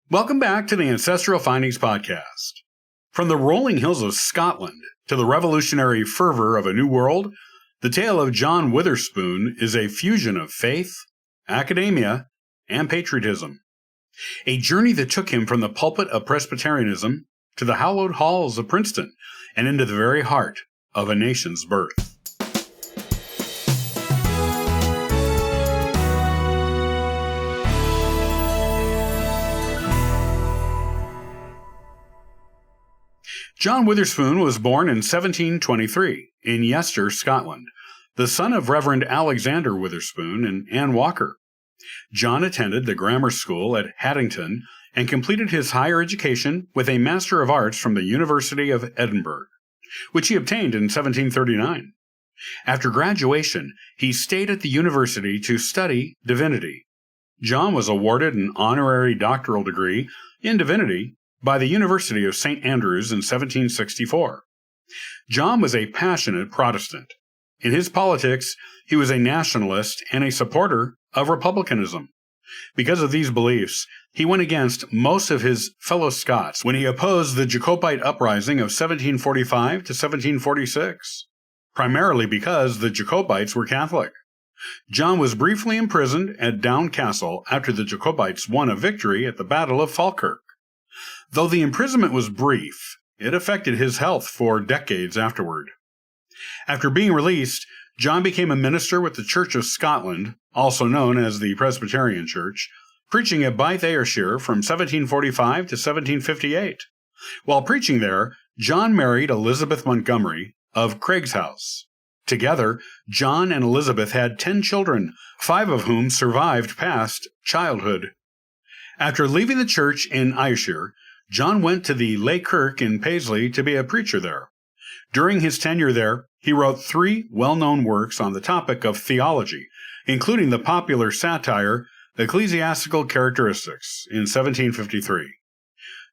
Welcome back to the Ancestral Findings Podcast. From the rolling hills of Scotland to the revolutionary fervor of a new world, the tale of John Witherspoon is a fusion of faith, academia, and patriotism. A journey that took him from the pulpit of Presbyterianism to the hallowed halls of Princeton and into the very heart of a nation's birth. John Witherspoon was born in 1723 in Yester, Scotland, the son of Reverend Alexander Witherspoon and Anne Walker. John attended the grammar school at Haddington and completed his higher education with a Master of Arts from the University of Edinburgh, which he obtained in 1739. After graduation, he stayed at the university to study divinity. John was awarded an honorary doctoral degree in divinity by the University of St. Andrews in 1764. John was a passionate Protestant. In his politics, he was a nationalist and a supporter of republicanism. Because of these beliefs, he went against most of his fellow Scots when he opposed the Jacobite uprising of 1745 to 1746, primarily because the Jacobites were Catholic. John was briefly imprisoned at Down Castle after the Jacobites won a victory at the Battle of Falkirk. Though the imprisonment was brief, it affected his health for decades afterward. After being released, John became a minister with the Church of Scotland, also known as the Presbyterian Church, preaching at Bath, Ayrshire from 1745 to 1758. While preaching there, John married Elizabeth Montgomery of Craigshouse. Together, John and Elizabeth had 10 children, 5 of whom survived past childhood. After leaving the church in Ayrshire, John went to the Lay Kirk in Paisley to be a preacher there. During his tenure there, he wrote 3 well-known works on the topic of theology, including the popular satire Ecclesiastical Characteristics in 1753.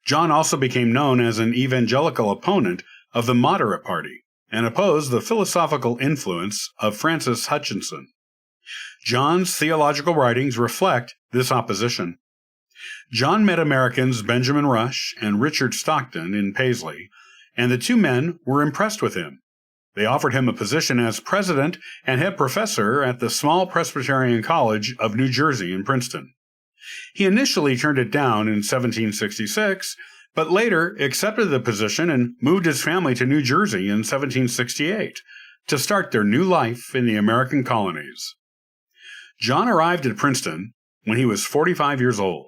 John also became known as an evangelical opponent of the Moderate Party and opposed the philosophical influence of Francis Hutchinson. John's theological writings reflect this opposition. John met Americans Benjamin Rush and Richard Stockton in Paisley, and the two men were impressed with him. They offered him a position as president and head professor at the small Presbyterian College of New Jersey in Princeton. He initially turned it down in 1766, but later accepted the position and moved his family to New Jersey in 1768 to start their new life in the American colonies. John arrived at Princeton when he was 45 years old.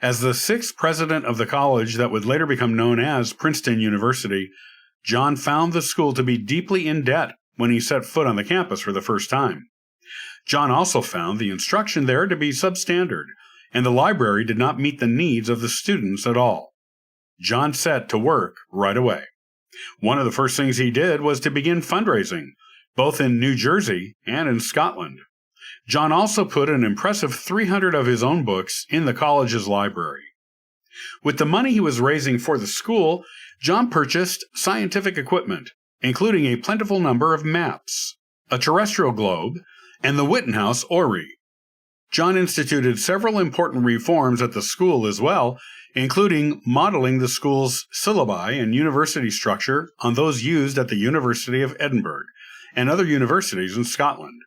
As the 6th president of the college that would later become known as Princeton University, John found the school to be deeply in debt when he set foot on the campus for the first time. John also found the instruction there to be substandard, and the library did not meet the needs of the students at all. John set to work right away. One of the first things he did was to begin fundraising, both in New Jersey and in Scotland. John also put an impressive 300 of his own books in the college's library. With the money he was raising for the school, John purchased scientific equipment, including a plentiful number of maps, a terrestrial globe, and the Wittenhouse orrery. John instituted several important reforms at the school as well, including modeling the school's syllabi and university structure on those used at the University of Edinburgh and other universities in Scotland.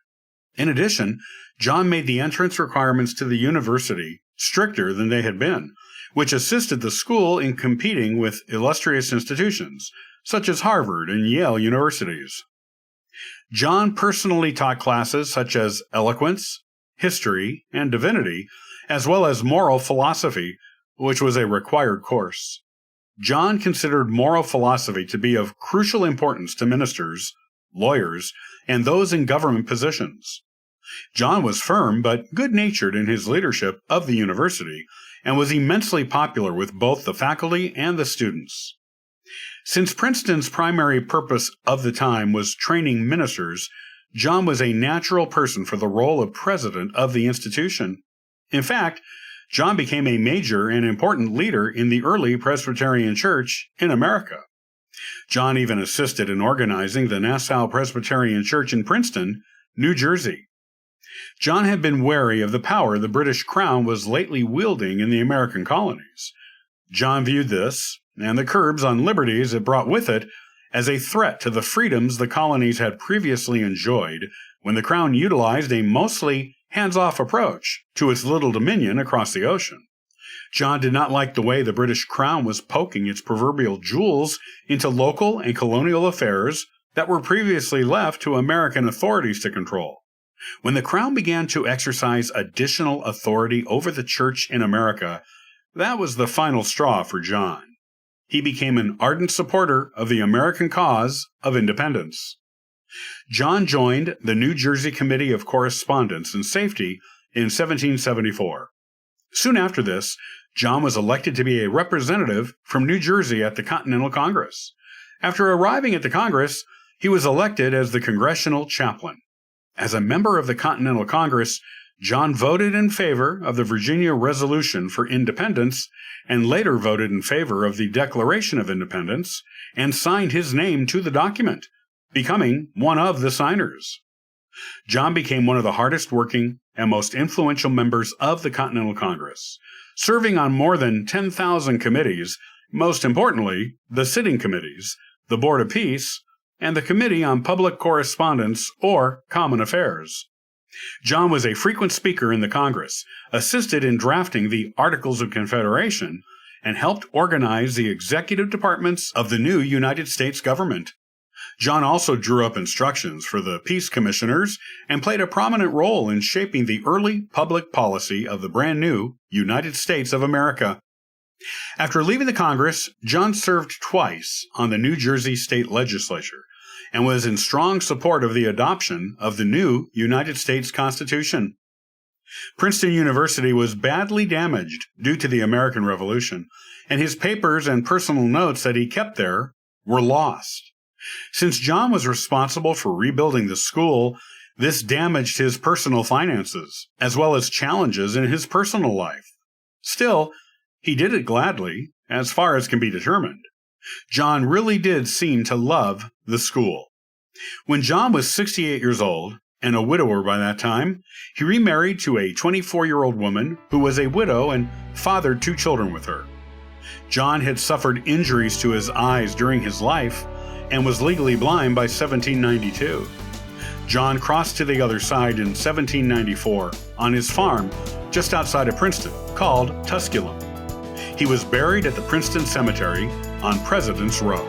In addition, John made the entrance requirements to the university stricter than they had been, which assisted the school in competing with illustrious institutions, such as Harvard and Yale universities. John personally taught classes such as eloquence, history, and divinity, as well as moral philosophy, which was a required course. John considered moral philosophy to be of crucial importance to ministers, lawyers, and those in government positions. John was firm but good-natured in his leadership of the university and was immensely popular with both the faculty and the students. Since Princeton's primary purpose of the time was training ministers, John was a natural person for the role of president of the institution. In fact, John became a major and important leader in the early Presbyterian Church in America. John even assisted in organizing the Nassau Presbyterian Church in Princeton, New Jersey. John had been wary of the power the British Crown was lately wielding in the American colonies. John viewed this, and the curbs on liberties it brought with it, as a threat to the freedoms the colonies had previously enjoyed when the Crown utilized a mostly hands-off approach to its little dominion across the ocean. John did not like the way the British Crown was poking its proverbial jewels into local and colonial affairs that were previously left to American authorities to control. When the Crown began to exercise additional authority over the Church in America, that was the final straw for John. He became an ardent supporter of the American cause of independence. John joined the New Jersey Committee of Correspondence and Safety in 1774. Soon after this, John was elected to be a representative from New Jersey at the Continental Congress. After arriving at the Congress, he was elected as the congressional chaplain. As a member of the Continental Congress, John voted in favor of the Virginia Resolution for Independence and later voted in favor of the Declaration of Independence and signed his name to the document, becoming one of the signers. John became one of the hardest working and most influential members of the Continental Congress, serving on more than 10,000 committees, most importantly, the sitting committees, the Board of Peace, and the Committee on Public Correspondence or Common Affairs. John was a frequent speaker in the Congress, assisted in drafting the Articles of Confederation, and helped organize the executive departments of the new United States government. John also drew up instructions for the peace commissioners and played a prominent role in shaping the early public policy of the brand new United States of America. After leaving the Congress, John served twice on the New Jersey state legislature and was in strong support of the adoption of the new United States Constitution. Princeton University was badly damaged due to the American Revolution, and his papers and personal notes that he kept there were lost. Since John was responsible for rebuilding the school, this damaged his personal finances, as well as challenges in his personal life. Still, he did it gladly, as far as can be determined. John really did seem to love the school. When John was 68 years old, and a widower by that time, he remarried to a 24-year-old woman who was a widow and fathered 2 children with her. John had suffered injuries to his eyes during his life and was legally blind by 1792. John crossed to the other side in 1794 on his farm just outside of Princeton, called Tusculum. He was buried at the Princeton Cemetery on President's Row.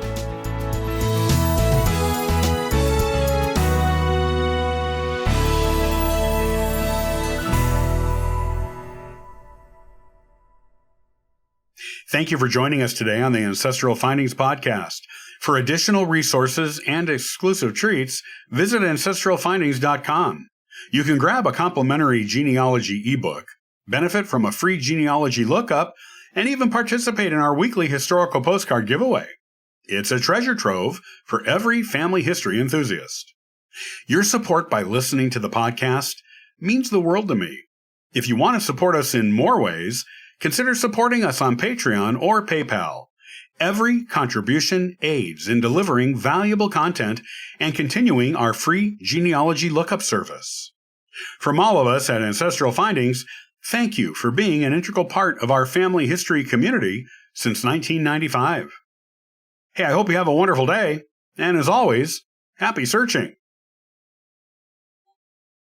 Thank you for joining us today on the Ancestral Findings Podcast. For additional resources and exclusive treats, visit ancestralfindings.com. You can grab a complimentary genealogy ebook, benefit from a free genealogy lookup, and even participate in our weekly historical postcard giveaway. It's a treasure trove for every family history enthusiast. Your support by listening to the podcast means the world to me. If you want to support us in more ways, consider supporting us on Patreon or PayPal. Every contribution aids in delivering valuable content and continuing our free genealogy lookup service. From all of us at Ancestral Findings, thank you for being an integral part of our family history community since 1995. Hey, I hope you have a wonderful day, and as always, happy searching.